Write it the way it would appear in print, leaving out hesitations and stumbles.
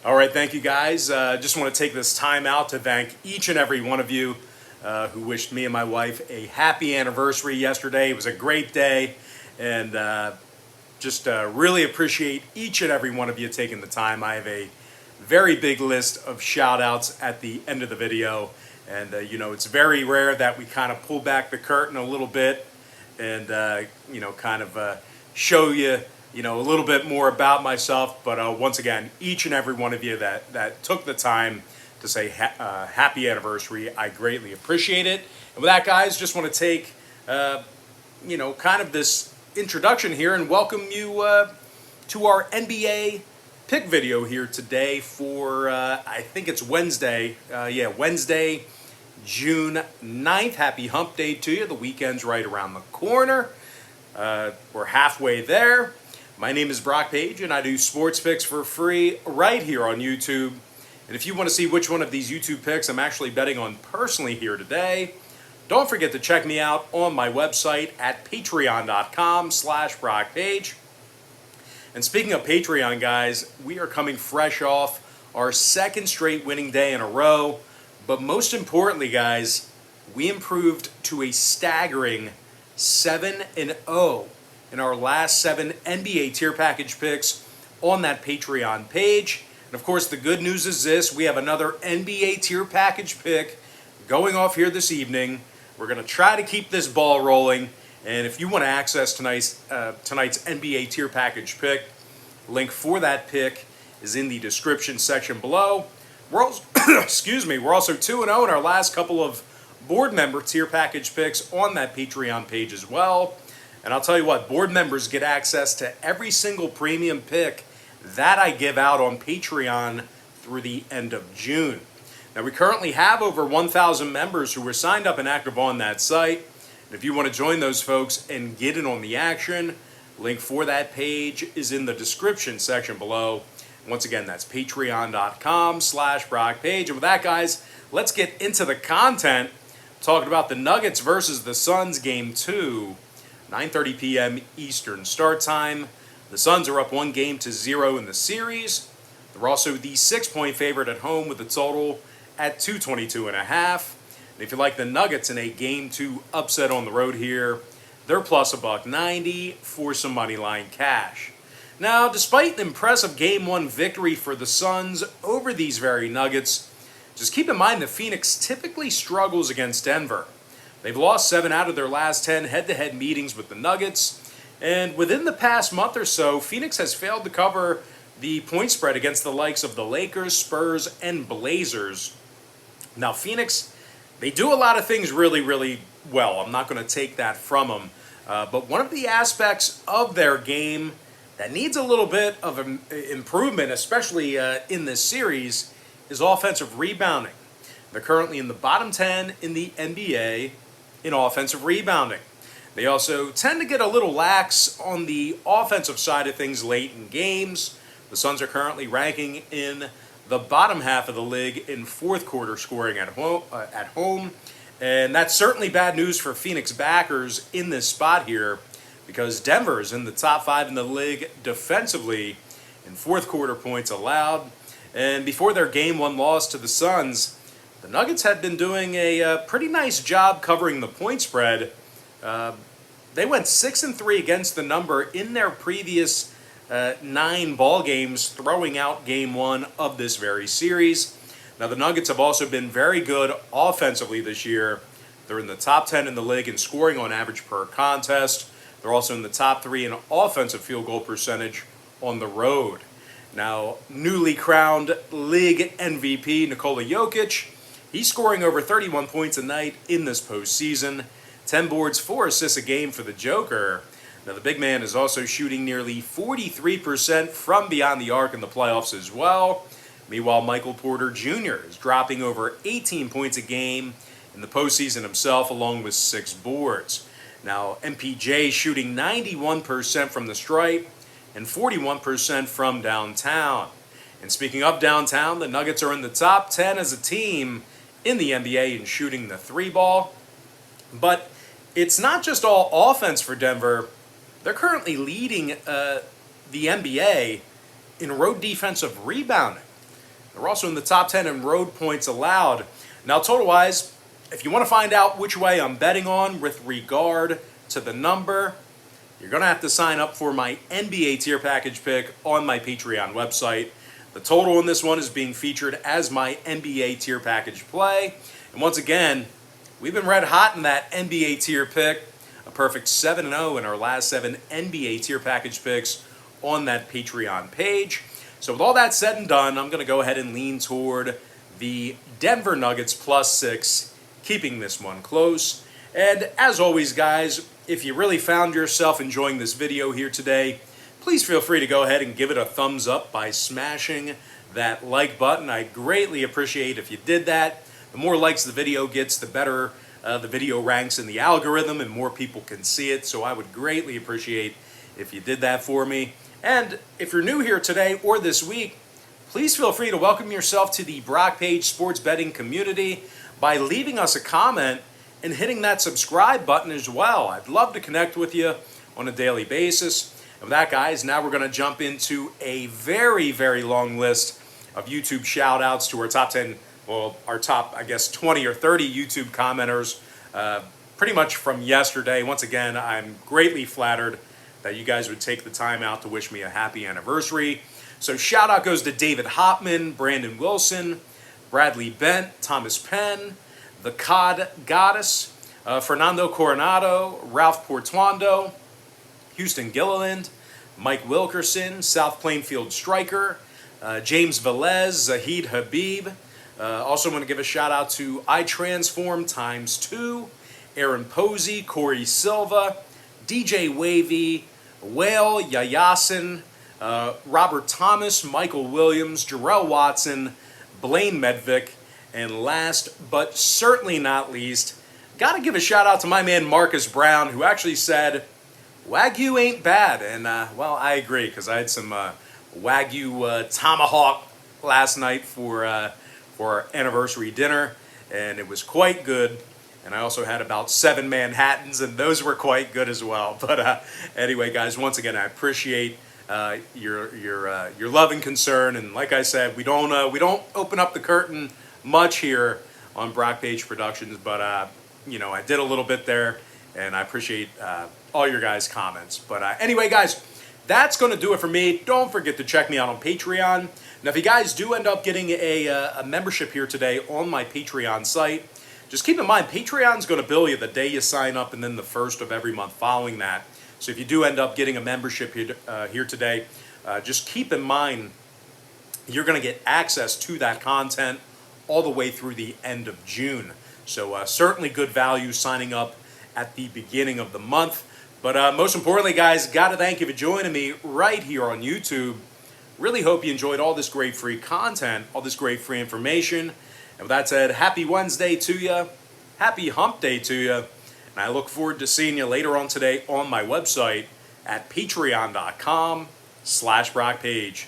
All right, thank you guys. Just want to take this time out to thank each and every one of you who wished me and my wife a happy anniversary yesterday. It was a great day, and just really appreciate each and every one of you taking the time. I have a very big list of shout outs at the end of the video, and it's very rare that we kind of pull back the curtain a little bit and show you a little bit more about myself. But once again, each and every one of you that took the time to say happy anniversary, I greatly appreciate it. And with that, guys, just want to take this introduction here and welcome you to our NBA pick video here today for I think it's Wednesday. Wednesday, June 9th. Happy hump day to you. The weekend's right around the corner. We're halfway there. My name is Brock Page, and I do sports picks for free right here on YouTube. And if you want to see which one of these YouTube picks I'm actually betting on personally here today, don't forget to check me out on my website at patreon.com/BrockPage. And speaking of Patreon, guys, we are coming fresh off our second straight winning day in a row. But most importantly, guys, we improved to a staggering 7-0 in our last 7 NBA tier package picks on that Patreon page. And of course, the good news is this: we have another NBA tier package pick going off here this evening. We're going to try to keep this ball rolling. And if you want to access tonight's NBA tier package pick, link for that pick is in the description section below. We're also, we're also 2-0 in our last couple of board member tier package picks on that Patreon page as well. And I'll tell you what, board members get access to every single premium pick that I give out on Patreon through the end of June. Now, we currently have over 1,000 members who are signed up and active on that site. And if you want to join those folks and get in on the action, link for that page is in the description section below. Once again, that's patreon.com/BrockPage. And with that, guys, let's get into the content. Talking about the Nuggets versus the Suns Game 2, 9:30 p.m. Eastern start time. The Suns are up 1-0 in the series. They're also the 6-point favorite at home with the total at 222.5. And if you like the Nuggets in a Game 2 upset on the road here, they're plus $1.90 for some money line cash. Now, despite the impressive Game 1 victory for the Suns over these very Nuggets, just keep in mind that Phoenix typically struggles against Denver. They've lost 7 out of their last 10 head-to-head meetings with the Nuggets, and within the past month or so, Phoenix has failed to cover the point spread against the likes of the Lakers, Spurs, and Blazers. Now, Phoenix, they do a lot of things really, really well. I'm not going to take that from them. But one of the aspects of their game that needs a little bit of improvement, especially in this series, is offensive rebounding. They're currently in the bottom 10 in the NBA in offensive rebounding. They also tend to get a little lax on the offensive side of things late in games. The Suns are currently ranking in the bottom half of the league in fourth quarter scoring at home. And that's certainly bad news for Phoenix backers in this spot here, because Denver is in the top 5 in the league defensively in fourth quarter points allowed. And before their Game 1 loss to the Suns, the Nuggets had been doing a pretty nice job covering the point spread. They went 6-3 against the number in their previous 9 ball games, throwing out Game 1 of this very series. Now, the Nuggets have also been very good offensively this year. They're in the top 10 in the league in scoring on average per contest. They're also in the top 3 in offensive field goal percentage on the road. Now, newly crowned league MVP Nikola Jokic, he's scoring over 31 points a night in this postseason. 10 boards, 4 assists a game for the Joker. Now, the big man is also shooting nearly 43% from beyond the arc in the playoffs as well. Meanwhile, Michael Porter Jr. is dropping over 18 points a game in the postseason himself, along with 6 boards. Now, MPJ shooting 91% from the stripe and 41% from downtown. And speaking of downtown, the Nuggets are in the top 10 as a team in the NBA in shooting the 3-ball. But it's not just all offense for Denver. They're currently leading the NBA in road defensive rebounding. They're also in the top 10 in road points allowed. Now, total-wise, if you want to find out which way I'm betting on with regard to the number, you're going to have to sign up for my NBA tier package pick on my Patreon website. The total in this one is being featured as my NBA tier package play. And once again, we've been red hot in that NBA tier pick. A perfect 7-0 in our last 7 NBA tier package picks on that Patreon page. So with all that said and done, I'm going to go ahead and lean toward the Denver Nuggets +6, keeping this one close. And as always, guys, if you really found yourself enjoying this video here today, please feel free to go ahead and give it a thumbs up by smashing that like button. I greatly appreciate if you did that. The more likes the video gets, the better the video ranks in the algorithm and more people can see it. So I would greatly appreciate if you did that for me. And if you're new here today or this week, please feel free to welcome yourself to the Brock Page Sports Betting community by leaving us a comment and hitting that subscribe button as well. I'd love to connect with you on a daily basis. And with that, guys, now we're going to jump into a very, very long list of YouTube shout-outs to our top 10, well, our top, I guess, 20 or 30 YouTube commenters pretty much from yesterday. Once again, I'm greatly flattered that you guys would take the time out to wish me a happy anniversary. So shout-out goes to David Hopman, Brandon Wilson, Bradley Bent, Thomas Penn, The Cod Goddess, Fernando Coronado, Ralph Portuando, Houston Gilliland, Mike Wilkerson, South Plainfield Striker, James Velez, Zahid Habib. Also want to give a shout out to iTransform ×2, Aaron Posey, Corey Silva, DJ Wavy, Whale Yayasin, Robert Thomas, Michael Williams, Jarrell Watson, Blaine Medvick, and last but certainly not least, got to give a shout out to my man Marcus Brown, who actually said, Wagyu ain't bad. And, well, I agree, because I had some Wagyu tomahawk last night for our anniversary dinner, and it was quite good. And I also had about 7 Manhattans, and those were quite good as well. But anyway, guys, once again, I appreciate your love and concern. And like I said, we don't open up the curtain much here on Brock Page Productions, but you know, I did a little bit there, and I appreciate all your guys' comments. But anyway, guys, that's going to do it for me. Don't forget to check me out on Patreon. Now, if you guys do end up getting a membership here today on my Patreon site, just keep in mind, Patreon's going to bill you the day you sign up and then the first of every month following that. So if you do end up getting a membership here today, just keep in mind you're going to get access to that content all the way through the end of June. So certainly good value signing up at the beginning of the month. But most importantly, guys, got to thank you for joining me right here on YouTube. Really hope you enjoyed all this great free content, all this great free information. And with that said, happy Wednesday to you, happy hump day to you, and I look forward to seeing you later on today on my website at patreon.com/BrockPage.